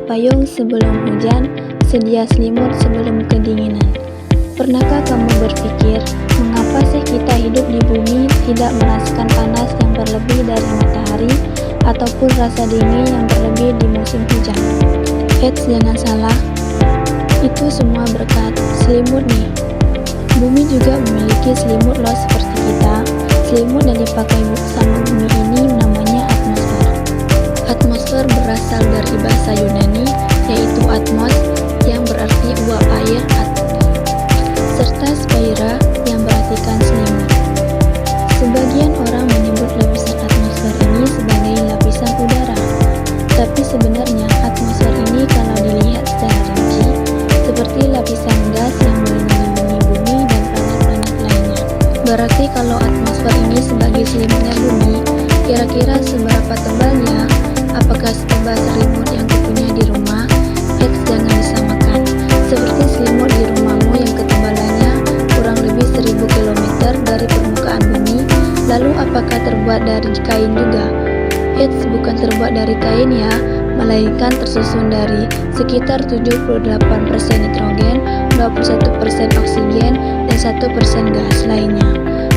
payung sebelum hujan, sedia selimut sebelum kedinginan. Pernahkah kamu berpikir, mengapa sih kita hidup di bumi tidak merasakan panas yang berlebih dari matahari ataupun rasa dingin yang berlebih di musim hujan? Eits, jangan salah, itu semua berkat selimut nih. Bumi juga memiliki selimut loh seperti kita. Selimut yang dipakai sama bumi ini namanya atmosfer. Atmosfer berasal dari bahasa Yunani, yaitu atmos yang berarti uap air, serta spaira yang berartikan selimut. Sebagian orang menyebut lapisan atmosfer ini sebagai lapisan udara, tapi sebenarnya atmosfer ini kalau dilihat secara rinci seperti lapisan gas yang melindungi bumi dan planet-planet lainnya. Berarti kalau atmosfer ini sebagai selimutnya bumi, kira-kira seberapa tebalnya? Apakah setebal selimut yang kupunya di rumah? Jangan disamakan. Seperti selimut di rumahmu yang ketebalannya kurang lebih 1000 km dari permukaan bumi. Lalu apakah terbuat dari kain juga? Bukan terbuat dari kain ya, melainkan tersusun dari sekitar 78% nitrogen, 21% oksigen, dan 1% gas lainnya.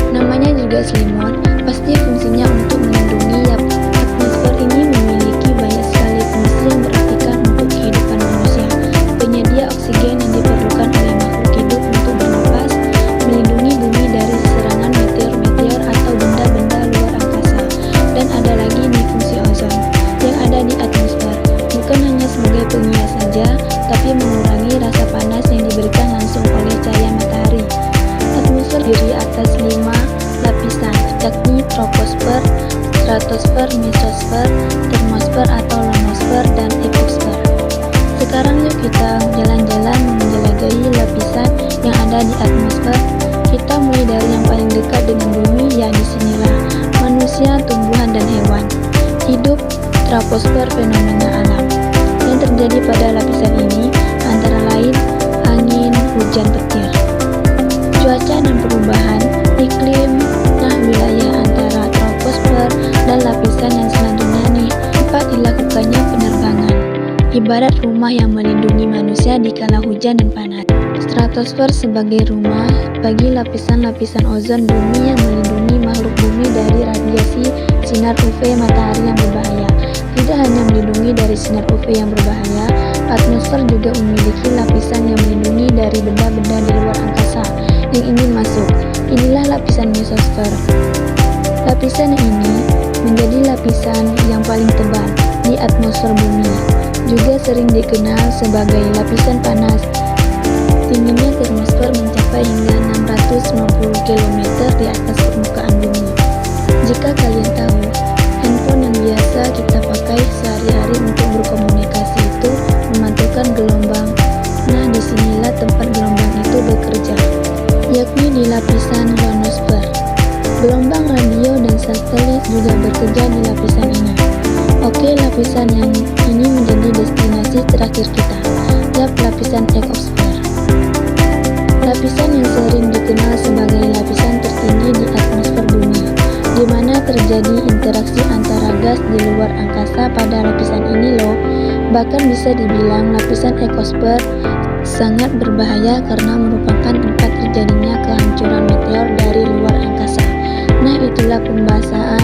Namanya juga selimut, pasti fungsinya untuk melindungi. Atmosfer ini memiliki banyak sekali fungsi yang berartikan untuk kehidupan manusia. Penyedia oksigen yang diperlukan oleh makhluk hidup untuk bernapas, melindungi bumi dari serangan meteor-meteor atau benda-benda luar angkasa. Dan ada lagi nih fungsi ozon yang ada di atmosfer, bukan hanya sebagai pengias saja, tapi mengurangi rasa panas yang diberikan langsung oleh cahaya matahari. Atmosfer terdiri atas 5 lapisan, yakni troposfer, stratosfer, mesosfer, termosfer atau ionosfer, dan eksosfer. Sekarang yuk kita jalan-jalan menjelajahi lapisan yang ada di atmosfer. Kita mulai dari yang paling dekat dengan bumi, yang disinilah manusia, tumbuhan, dan hewan hidup. Troposfer, fenomena alam yang terjadi pada lapisan ini antara lain angin, hujan petir, cuaca dan perubahan iklim. Nah, wilayah antara troposfer dan lapisan yang selanjutnya nih, tempat dilakukannya penerbangan, ibarat rumah yang melindungi manusia di kala hujan dan panas. Stratosfer sebagai rumah bagi lapisan-lapisan ozon bumi yang melindungi makhluk bumi dari radiasi sinar UV matahari yang berbahaya. Tidak hanya melindungi dari sinar UV yang berbahaya, atmosfer juga memiliki lapisan yang melindungi dari benda-benda di luar angkasa yang ingin masuk. Inilah lapisan mesosfer. Lapisan ini menjadi lapisan yang paling tebal di atmosfer bumi. Juga sering dikenal sebagai lapisan panas. Tingginya termosfer mencapai hingga 690 km di atas permukaan bumi. Jika kalian tahu, handphone yang biasa kita pakai sehari-hari untuk berkomunikasi itu memantulkan gelombang. Nah, disinilah tempat gelombang itu bekerja, yakni di lapisan ionosfer. Gelombang radio dan satelit juga bekerja di lapisan ini. Oke, lapisan yang ini menjadi destinasi terakhir kita, lapisan eksosfer. Lapisan yang sering dikenal sebagai lapisan tertinggi di atmosfer bumi, di mana terjadi interaksi antara gas di luar angkasa pada lapisan ini loh. Bahkan bisa dibilang lapisan eksosfer sangat berbahaya karena merupakan tempat terjadinya kehancuran meteor dari luar angkasa. Nah, itulah pembahasan